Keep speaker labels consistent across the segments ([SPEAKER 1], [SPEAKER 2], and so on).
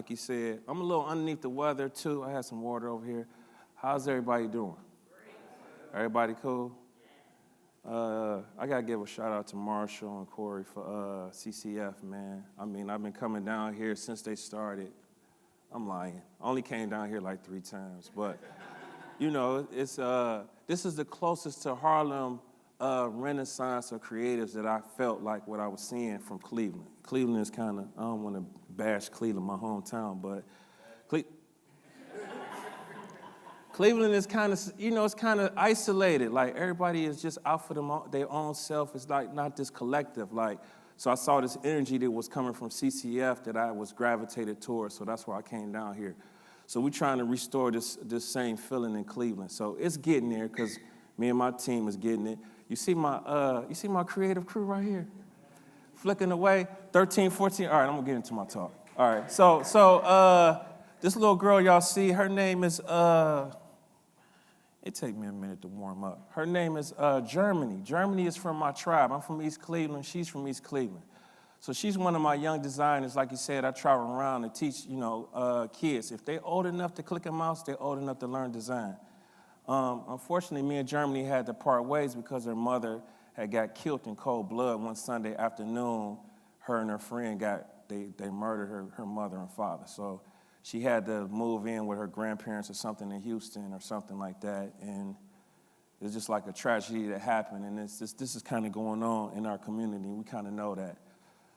[SPEAKER 1] like you said. I'm a little underneath the weather, too. I had some water over here. How's everybody doing? Everybody cool? I got to give a shout-out to Marshall and Corey for CCF, man. I mean, I've been coming down here since they started. I'm lying. I only came down here like 3 times. But, you know, this is the closest to Harlem renaissance of creatives that I felt like what I was seeing from Cleveland. Cleveland is kind of, I don't want to bash Cleveland, my hometown, but Cleveland is kind of, you know, it's kind of isolated. Like, everybody is just out for their own self. It's like not this collective. Like, so I saw this energy that was coming from CCF that I was gravitated towards, so that's why I came down here. So we're trying to restore this same feeling in Cleveland. So it's getting there because me and my team is getting it. You see my creative crew right here? Flicking away, 13, 14. All right, I'm going to get into my talk. All right, so this little girl y'all see, her name is, it take me a minute to warm up. Her name is Germany. Germany is from my tribe. I'm from East Cleveland. She's from East Cleveland. So she's one of my young designers. Like you said, I travel around and teach, you know, kids. If they're old enough to click a mouse, they're old enough to learn design. Unfortunately, me and Germany had to part ways because her mother had got killed in cold blood one Sunday afternoon. Her and her friend they murdered her mother and father. So she had to move in with her grandparents or something in Houston or something like that. And it's just like a tragedy that happened. And this is kind of going on in our community. We kind of know that.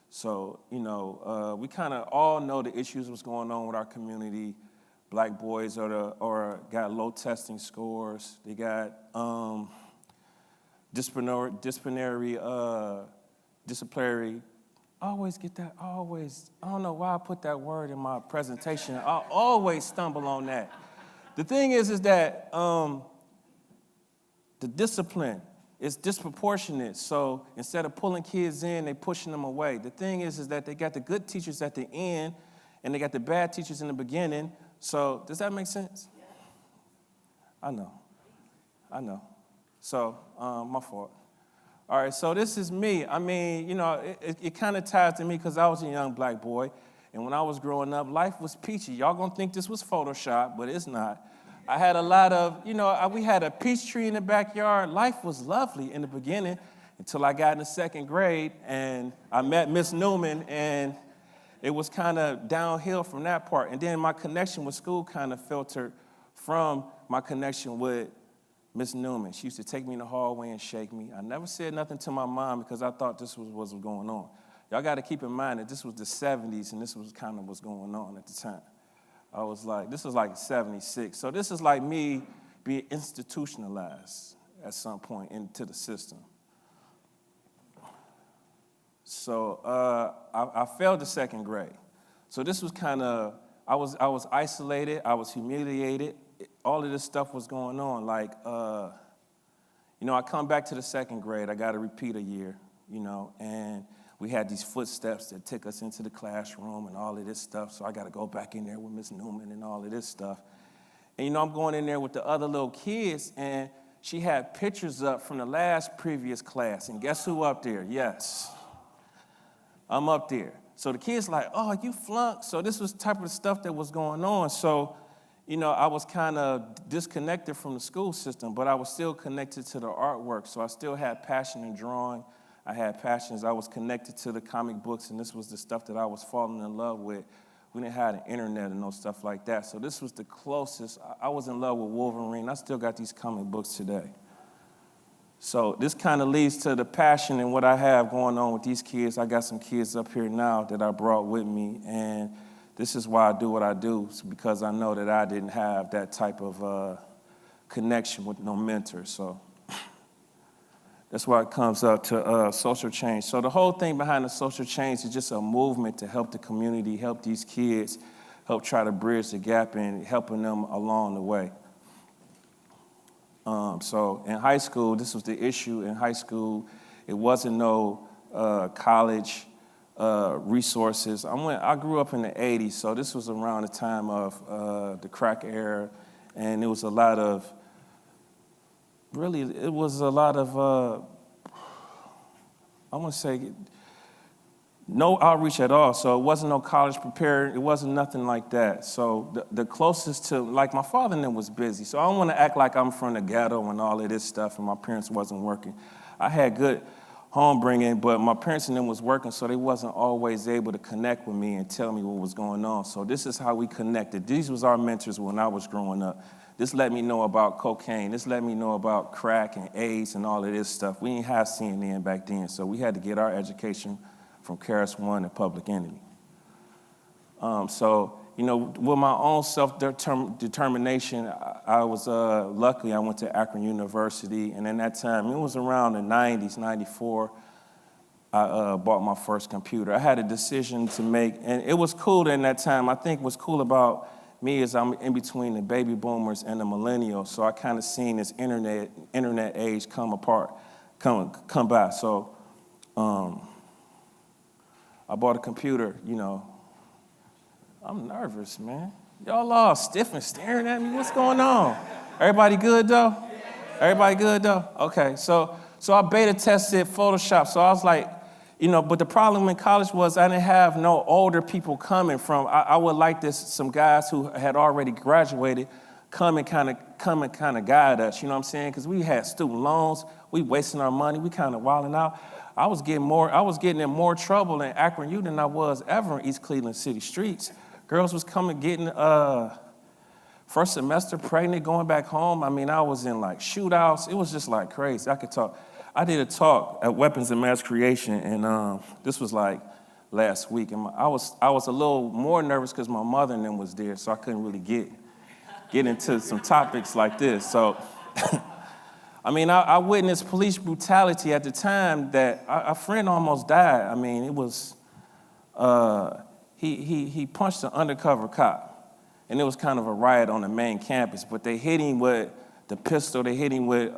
[SPEAKER 1] So, you know, we kind of all know the issues what's going on with our community. Black boys got low testing scores. They got disciplinary. I always get that. I don't know why I put that word in my presentation. I always stumble on that. The thing is that the discipline is disproportionate. So instead of pulling kids in, they pushing them away. The thing is that they got the good teachers at the end, and they got the bad teachers in the beginning. So does that make sense? I know. So my fault. All right, so this is me. I mean, you know, it kind of ties to me because I was a young black boy, and when I was growing up, life was peachy. Y'all gonna think this was Photoshop, but it's not. I had a lot of, you know, we had a peach tree in the backyard. Life was lovely in the beginning until I got in the 2nd grade, and I met Miss Newman, and it was kind of downhill from that part. And then my connection with school kind of filtered from my connection with Miss Newman. She used to take me in the hallway and shake me. I never said nothing to my mom because I thought this was what was going on. Y'all got to keep in mind that this was the 70s, and this was kind of what's going on at the time. I was like, this was like 76. So this is like me being institutionalized at some point into the system. So I failed the 2nd grade. So this was kind of, I was isolated, I was humiliated. All of this stuff was going on. Like, you know, I come back to the 2nd grade. I got to repeat a year, you know, and we had these footsteps that took us into the classroom and all of this stuff. So I got to go back in there with Miss Newman and all of this stuff. And, you know, I'm going in there with the other little kids, and she had pictures up from the previous class. And guess who up there? Yes, I'm up there. So the kids like, oh, you flunked. So this was the type of stuff that was going on. So, you know, I was kind of disconnected from the school system, but I was still connected to the artwork. So I still had passion in drawing. I had passions. I was connected to the comic books, and this was the stuff that I was falling in love with. We didn't have the internet and no stuff like that. So this was the closest. I was in love with Wolverine. I still got these comic books today. So this kind of leads to the passion and what I have going on with these kids. I got some kids up here now that I brought with me, and this is why I do what I do, because I know that I didn't have that type of connection with no mentor. So that's why it comes up to social change. So the whole thing behind the social change is just a movement to help the community, help these kids, help try to bridge the gap and helping them along the way. So in high school, this was the issue. In high school, it wasn't no college resources. I grew up in the 80s, so this was around the time of the crack era, and it was a lot of, I want to say, No outreach at all. So it wasn't no college prepared. It wasn't nothing like that. So the closest to, like, my father and them was busy. So I don't want to act like I'm from the ghetto and all of this stuff and my parents wasn't working. I had good home bringing, but my parents and them was working, so they wasn't always able to connect with me and tell me what was going on. So this is how we connected. These was our mentors when I was growing up. This let me know about cocaine. This let me know about crack and AIDS and all of this stuff. We didn't have CNN back then, so we had to get our education from KRS One and Public Enemy. So, you know, with my own self-determination, I was lucky. I went to Akron University, and in that time, it was around the 90s, 94, I bought my first computer. I had a decision to make, and it was cool in that time. I think what's cool about me is I'm in between the baby boomers and the millennials, so I kind of seen this internet age come by. So I bought a computer, you know. I'm nervous, man. Y'all all stiff and staring at me. What's going on? Everybody good, though? Everybody good, though? Okay, so I beta tested Photoshop. So I was like, you know, but the problem in college was I didn't have no older people coming from. I would like some guys who had already graduated come and kind of guide us, you know what I'm saying? Because we had student loans, we wasting our money, we kind of wilding out. I was getting in more trouble in Akron U than I was ever in East Cleveland city streets. Girls was getting first semester pregnant, going back home. I mean, I was in like shootouts. It was just like crazy. I did a talk at Weapons and Mass Creation, and this was like last week. And I was a little more nervous because my mother and them was there, so I couldn't really get into some topics like this. So, I mean, I witnessed police brutality at the time that a friend almost died. I mean, it was, he punched an undercover cop, and it was kind of a riot on the main campus, but they hit him with the pistol, they hit him with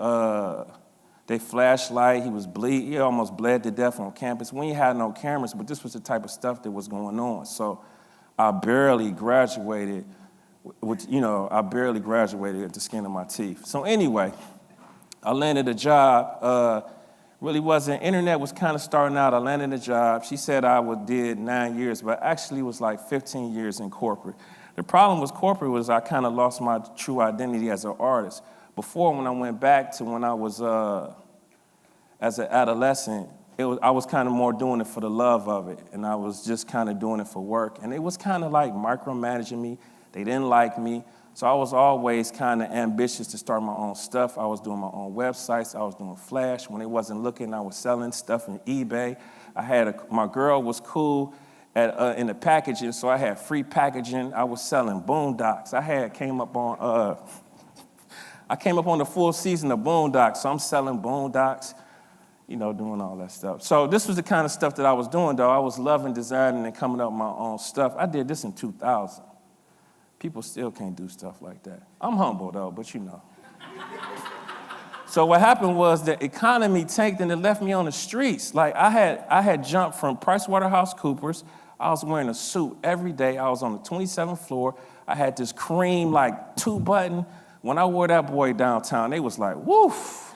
[SPEAKER 1] their flashlight, he almost bled to death on campus. We ain't had no cameras, but this was the type of stuff that was going on. So I barely graduated at the skin of my teeth. So anyway, I landed a job. Really wasn't, internet was kind of starting out. I landed a job. She said did 9 years, but actually it was like 15 years in corporate. The problem with corporate was I kind of lost my true identity as an artist. Before, when I went back to when I was as an adolescent, I was kind of more doing it for the love of it, and I was just kind of doing it for work. And it was kind of like micromanaging me. They didn't like me. So I was always kind of ambitious to start my own stuff. I was doing my own websites. I was doing Flash. When they wasn't looking, I was selling stuff on eBay. My girl was cool in the packaging, so I had free packaging. I was selling Boondocks. I came up on the full season of Boondocks, so I'm selling Boondocks, you know, doing all that stuff. So this was the kind of stuff that I was doing, though. I was loving designing and coming up with my own stuff. I did this in 2000. People still can't do stuff like that. I'm humble, though, but you know. So what happened was the economy tanked and it left me on the streets. Like I had jumped from PricewaterhouseCoopers. I was wearing a suit every day. I was on the 27th floor. I had this cream, like, 2-button. When I wore that boy downtown, they was like, woof.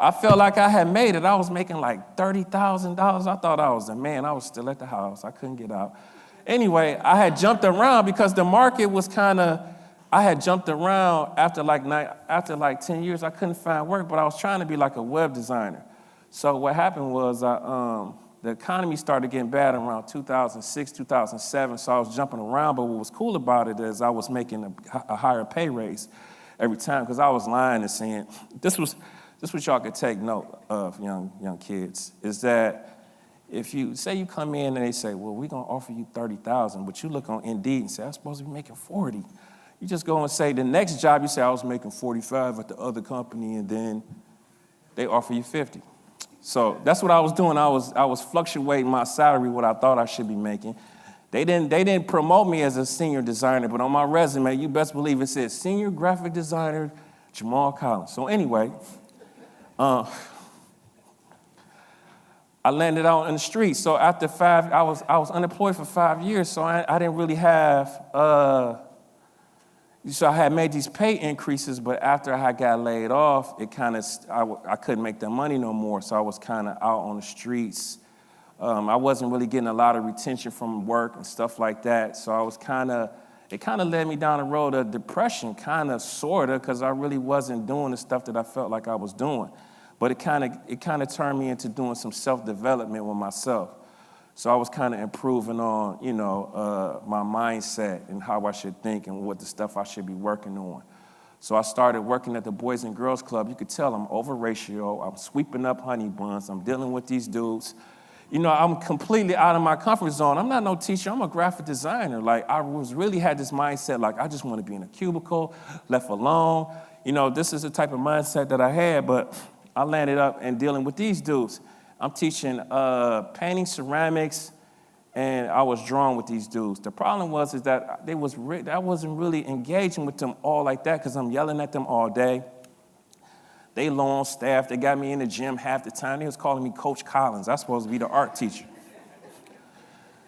[SPEAKER 1] I felt like I had made it. I was making like $30,000. I thought I was the man. I was still at the house. I couldn't get out. Anyway, I had jumped around because the market was I had jumped around after like 10 years. I couldn't find work, but I was trying to be like a web designer. So what happened was the economy started getting bad around 2006, 2007, so I was jumping around, but what was cool about it is I was making a higher pay raise every time because I was lying and saying, this what y'all could take note of, young kids, is that if you come in and they say, well, we're going to offer you $30,000, but you look on Indeed and say, I'm supposed to be making 40. You just go and say the next job, you say, I was making 45 at the other company, and then they offer you 50. So that's what I was doing. I was fluctuating my salary, what I thought I should be making. They didn't promote me as a senior designer, but on my resume, you best believe it says senior graphic designer Jamal Collins. So anyway, I landed out in the streets. So after I was unemployed for 5 years, so I didn't really have, so I had made these pay increases, but after I got laid off, I couldn't make that money no more. So I was kind of out on the streets, I wasn't really getting a lot of retention from work and stuff like that. So I was it kind of led me down the road of depression, kind of, sort of, because I really wasn't doing the stuff that I felt like I was doing. But it kind of turned me into doing some self-development with myself. So I was kind of improving on, my mindset and how I should think and what the stuff I should be working on. So I started working at the Boys and Girls Club. You could tell I'm over ratio. I'm sweeping up honey buns. I'm dealing with these dudes. I'm completely out of my comfort zone. I'm not no teacher. I'm a graphic designer. Like, I really had this mindset, like, I just want to be in a cubicle, left alone. This is the type of mindset that I had, but I landed up in dealing with these dudes. I'm teaching painting, ceramics, and I was drawing with these dudes. The problem was that I wasn't really engaging with them all like that because I'm yelling at them all day. They low on staff. They got me in the gym half the time. They was calling me Coach Collins. I was supposed to be the art teacher.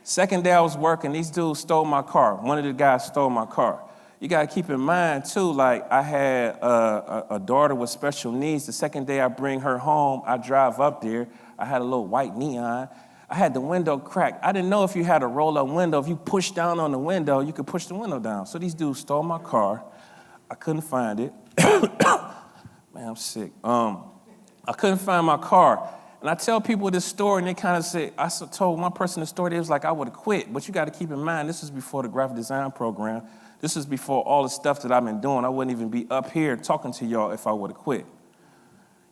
[SPEAKER 1] Second day I was working, these dudes stole my car. One of the guys stole my car. You got to keep in mind, too, like, I had a daughter with special needs. The second day I bring her home, I drive up there. I had a little white neon. I had the window cracked. I didn't know if you had a roll-up window. If you push down on the window, you could push the window down. So these dudes stole my car. I couldn't find it. Man, I'm sick. I couldn't find my car. And I tell people this story, and they kind of say, I told one person the story, they was like, I would have quit. But you got to keep in mind, this is before the graphic design program. This is before all the stuff that I've been doing. I wouldn't even be up here talking to y'all if I would have quit.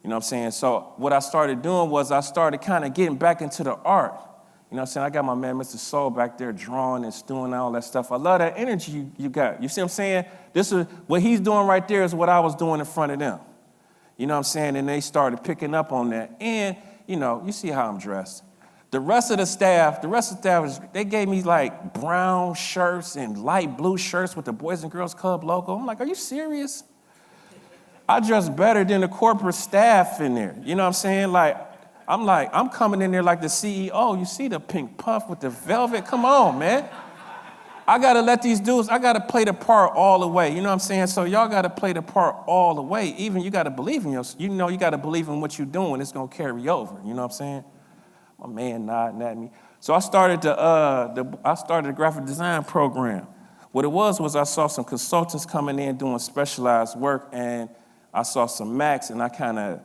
[SPEAKER 1] You know what I'm saying? So what I started doing was I started kind of getting back into the art. You know what I'm saying? I got my man, Mr. Soul, back there drawing and stewing and all that stuff. I love that energy you got. You see what I'm saying? This is what he's doing right there is what I was doing in front of them. You know what I'm saying? And they started picking up on that. And, you see how I'm dressed. The rest of the staff, they gave me like brown shirts and light blue shirts with the Boys and Girls Club logo. I'm like, are you serious? I dress better than the corporate staff in there. You know what I'm saying? I'm coming in there like the CEO. You see the pink puff with the velvet? Come on, man. I got to let these dudes, I got to play the part all the way. You know what I'm saying? So y'all got to play the part all the way. Even you got to believe in yourself. You got to believe in what you're doing. It's going to carry over. You know what I'm saying? My man nodding at me. So I started the graphic design program. What it was I saw some consultants coming in doing specialized work, and I saw some Macs, and I kind of,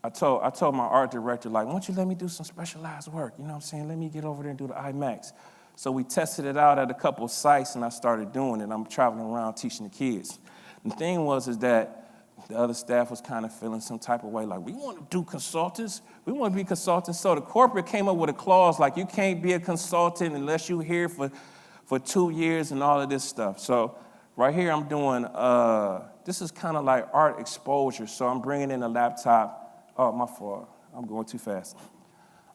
[SPEAKER 1] I told my art director, like, why don't you let me do some specialized work? You know what I'm saying? Let me get over there and do the iMacs. So we tested it out at a couple of sites, and I started doing it. I'm traveling around teaching the kids. And the thing was that the other staff was kind of feeling some type of way, like, we want to do consultants. We want to be consultants. So the corporate came up with a clause, like, you can't be a consultant unless you're here for 2 years and all of this stuff. So right here I'm doing, this is kind of like art exposure. So I'm bringing in a laptop. Oh, my fault. I'm going too fast.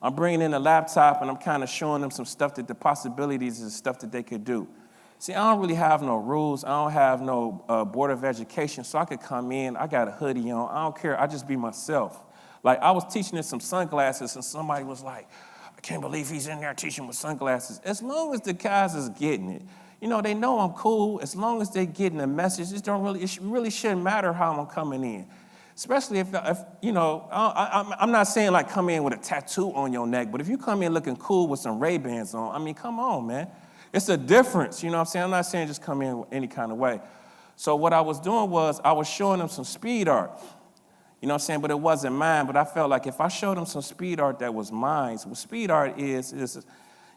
[SPEAKER 1] I'm bringing in a laptop, and I'm kind of showing them some stuff the possibilities and stuff that they could do. See, I don't really have no rules. I don't have no Board of Education, so I could come in. I got a hoodie on. I don't care. I just be myself. Like, I was teaching in some sunglasses, and somebody was like, I can't believe he's in there teaching with sunglasses. As long as the guys is getting it, they know I'm cool. As long as they getting the message, it really shouldn't matter how I'm coming in. Especially if I'm not saying like come in with a tattoo on your neck, but if you come in looking cool with some Ray-Bans on, I mean, come on, man. It's a difference, you know what I'm saying? I'm not saying just come in any kind of way. So what I was doing was I was showing them some speed art, you know what I'm saying? But it wasn't mine, but I felt like if I showed them some speed art that was mine, what speed art is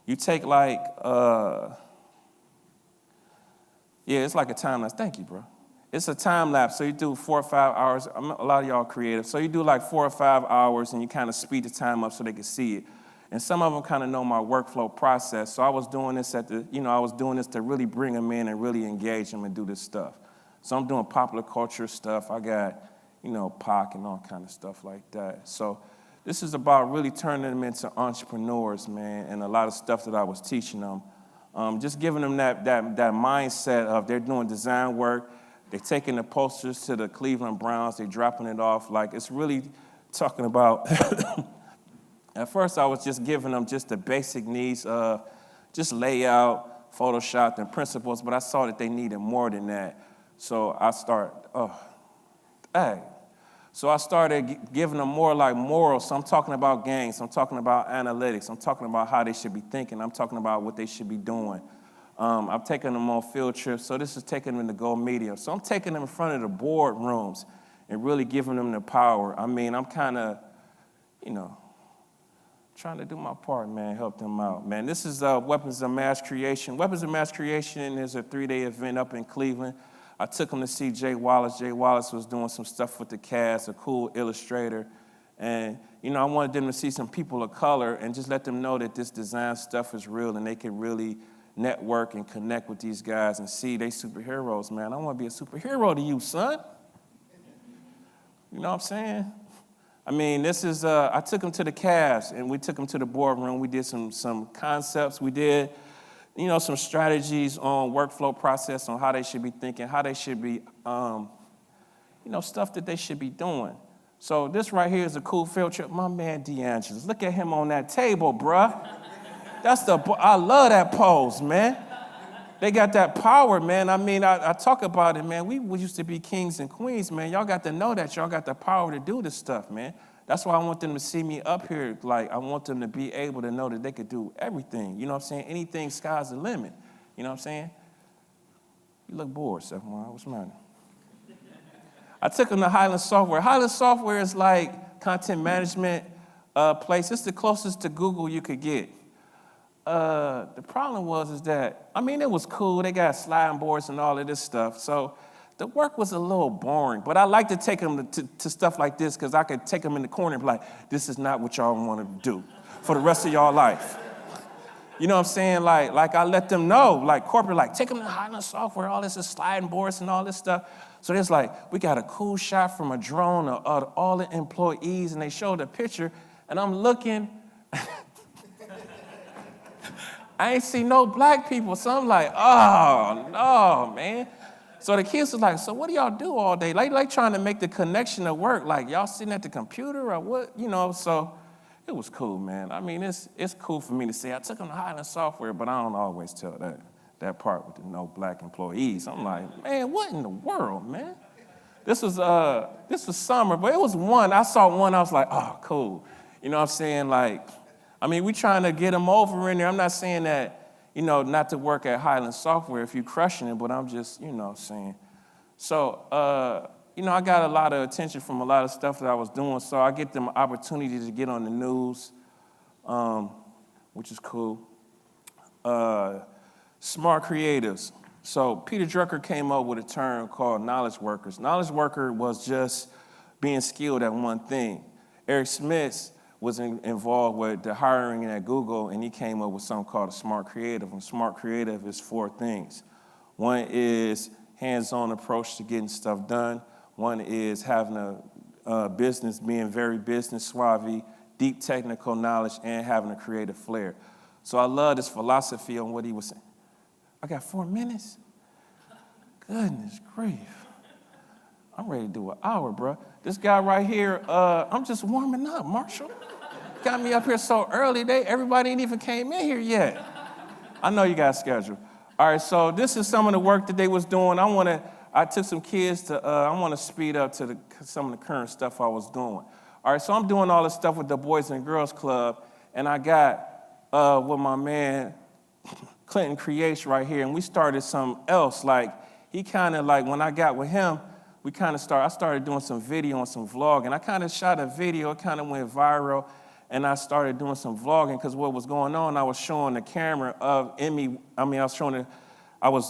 [SPEAKER 1] you take like, it's like a time lapse. Thank you, bro. It's a time lapse, so you do 4 or 5 hours. A lot of y'all are creative. So you do like 4 or 5 hours, and you kind of speed the time up so they can see it. And some of them kind of know my workflow process. So I was doing this to really bring them in and really engage them and do this stuff. So I'm doing popular culture stuff. I got, Pac and all kind of stuff like that. So this is about really turning them into entrepreneurs, man, and a lot of stuff that I was teaching them. Just giving them that mindset of they're doing design work. They're taking the posters to the Cleveland Browns. They're dropping it off. Like, it's really talking about, at first I was just giving them just the basic needs of just layout, Photoshop, and principles, but I saw that they needed more than that. So I So I started giving them more like morals. So I'm talking about gangs. I'm talking about analytics. I'm talking about how they should be thinking. I'm talking about what they should be doing. I'm taking them on field trips. So this is taking them to go media. So I'm taking them in front of the board rooms and really giving them the power. I mean, I'm kind of, trying to do my part, man, help them out. Man, this is Weapons of Mass Creation. Weapons of Mass Creation is a 3-day event up in Cleveland. I took them to see Jay Wallace. Jay Wallace was doing some stuff with the cast, a cool illustrator. And, I wanted them to see some people of color and just let them know that this design stuff is real and they can really network and connect with these guys and see they superheroes, man. I want to be a superhero to you, son. You know what I'm saying? I mean, this is, I took them to the cast and we took them to the boardroom. We did some concepts. We did some strategies on workflow process, on how they should be thinking, how they should be, stuff that they should be doing. So this right here is a cool field trip. My man DeAngelis, look at him on that table, bruh. I love that pose, man. They got that power, man. I mean, I talk about it, man. We used to be kings and queens, man. Y'all got to know that y'all got the power to do this stuff, man. That's why I want them to see me up here. Like, I want them to be able to know that they could do everything. You know what I'm saying? Anything, sky's the limit. You know what I'm saying? You look bored, Stephon. What's the matter? I took them to Highland Software. Highland Software is like content management place. It's the closest to Google you could get. The problem is that, it was cool. They got sliding boards and all of this stuff. So the work was a little boring, but I like to take them to stuff like this because I could take them in the corner and be like, this is not what y'all want to do for the rest of y'all life. You know what I'm saying? Like I let them know, like corporate, like take them to Highland Software, all this is sliding boards and all this stuff. So there's like, we got a cool shot from a drone of all the employees and they showed a picture and I'm looking, I ain't see no black people. So I'm like, oh no, man. So the kids was like, so what do y'all do all day? Like trying to make the connection to work. Like, y'all sitting at the computer or what? So it was cool, man. It's cool for me to say I took them to Highland Software, but I don't always tell that part with the no black employees. I'm like, man, what in the world, man? This was summer, but it was one. I saw one, I was like, oh, cool. You know what I'm saying? Like, we trying to get them over in there. I'm not saying that, not to work at Highland Software if you're crushing it, but I'm just, saying. So, I got a lot of attention from a lot of stuff that I was doing, so I get them opportunity to get on the news, which is cool. Smart creatives. So Peter Drucker came up with a term called knowledge workers. Knowledge worker was just being skilled at one thing. Eric Smith was involved with the hiring at Google, and he came up with something called a smart creative. And smart creative is 4 things. One is hands-on approach to getting stuff done. One is having a business, being very business savvy, deep technical knowledge, and having a creative flair. So I love this philosophy on what he was saying. I got 4 minutes? Goodness grief. I'm ready to do an hour, bro. This guy right here, I'm just warming up, Marshall. Got me up here so early, everybody ain't even came in here yet. I know you got a schedule. All right, so this is some of the work that they was doing. I took some kids to, I want to speed up to some of the current stuff I was doing. All right, so I'm doing all this stuff with the Boys and Girls Club, and I got with my man, Clinton Creates right here, and we started something else. Like, he kind of like, when I got with him, I started doing some video and some vlogging. I kind of shot a video, it kind of went viral, and I started doing some vlogging because what was going on, I was showing the camera of Emmy. I was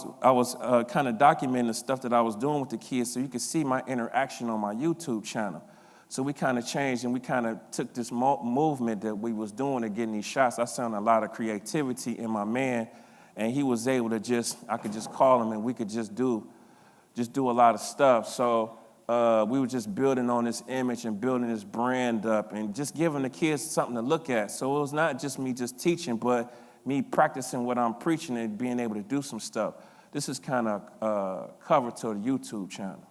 [SPEAKER 1] kind of documenting the stuff that I was doing with the kids so you could see my interaction on my YouTube channel. So we kind of changed and we kind of took this movement that we was doing to getting these shots. I found a lot of creativity in my man, and he was able to I could just call him and we could just do a lot of stuff. So we were just building on this image and building this brand up and just giving the kids something to look at. So it was not just me just teaching, but me practicing what I'm preaching and being able to do some stuff. This is kind of cover to the YouTube channel.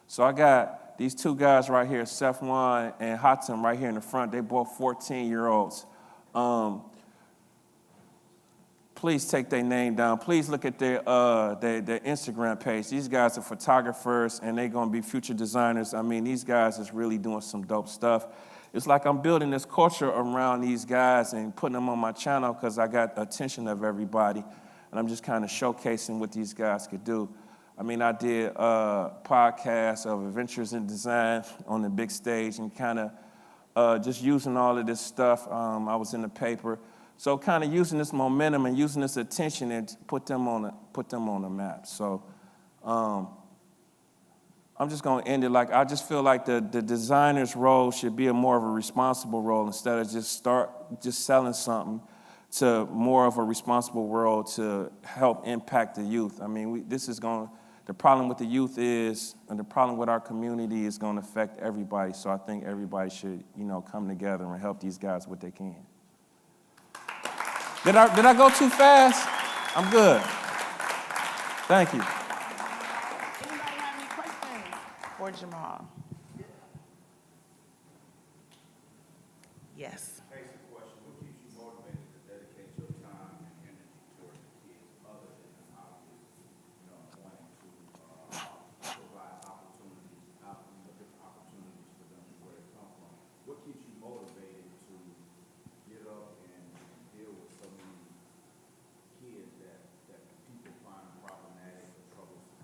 [SPEAKER 1] So I got these 2 guys right here, Stephon and Hatem right here in the front. They both 14-year-olds. please take their name down. Please look at their Instagram page. These guys are photographers, and they're going to be future designers. I mean, these guys is really doing some dope stuff. It's like I'm building this culture around these guys and putting them on my channel because I got the attention of everybody, and I'm just kind of showcasing what these guys could do. I mean, I did a podcast of Adventures in Design on the big stage and kind of just using all of this stuff. I was in the paper. So kind of using this momentum and using this attention and put them on the map. So I'm just going to end it like I just feel like the designer's role should be more of a responsible role instead of just selling something to more of a responsible role to help impact the youth. I mean, the problem with the youth is, and the problem with our community is going to affect everybody. So I think everybody should, come together and help these guys what they can. Did I go too fast? I'm good. Thank you.
[SPEAKER 2] Anybody have any questions for Jamal? Yes.
[SPEAKER 3] Basic question, what keeps you motivated to dedicate your time and energy towards the kids other than the obvious, wanting to provide opportunities, different opportunities for them to where they come from? What keeps you motivated to get up and deal with so many kids that people find problematic or troublesome?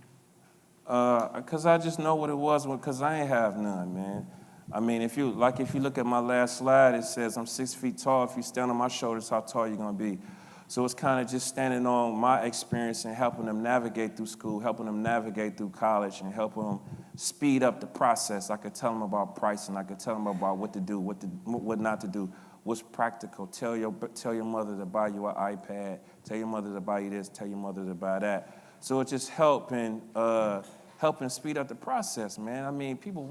[SPEAKER 1] Because I just know what it was because I ain't have none, man. I mean, if you look at my last slide, it says I'm 6 feet tall. If you stand on my shoulders, how tall you gonna be? So it's kind of just standing on my experience and helping them navigate through school, helping them navigate through college, and helping them speed up the process. I could tell them about pricing. I could tell them about what to do, what not to do, what's practical. Tell your mother to buy you an iPad. Tell your mother to buy you this. Tell your mother to buy that. So it's just helping speed up the process, man. I mean, people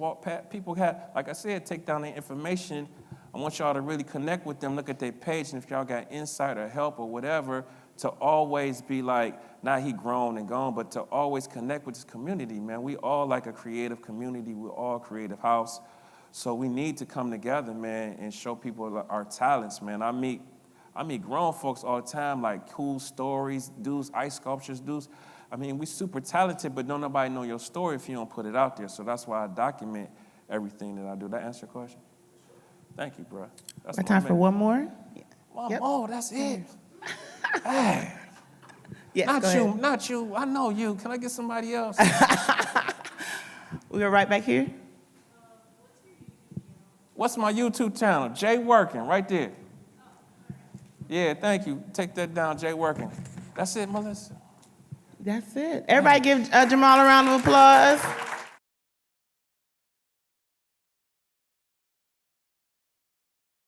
[SPEAKER 1] like I said, take down their information. I want y'all to really connect with them, look at their page, and if y'all got insight or help or whatever, to always be like, not he grown and gone, but to always connect with this community, man. We all like a creative community. We're all a creative house. So we need to come together, man, and show people our talents, man. I meet grown folks all the time, like cool stories, dudes, ice sculptures, dudes. I mean, we super talented, but don't nobody know your story if you don't put it out there. So that's why I document everything that I do. That answer your question? Thank you, bro. That's
[SPEAKER 2] Got time for one more?
[SPEAKER 1] Oh, that's it. Hey.
[SPEAKER 2] Yes,
[SPEAKER 1] Not you. I know you. Can I get somebody else?
[SPEAKER 2] We go right back here.
[SPEAKER 1] What's my YouTube channel? Jay Working, right there. Yeah, thank you. Take that down, Jay Working. That's it, Melissa.
[SPEAKER 2] That's it. Everybody give Jamal a round of applause.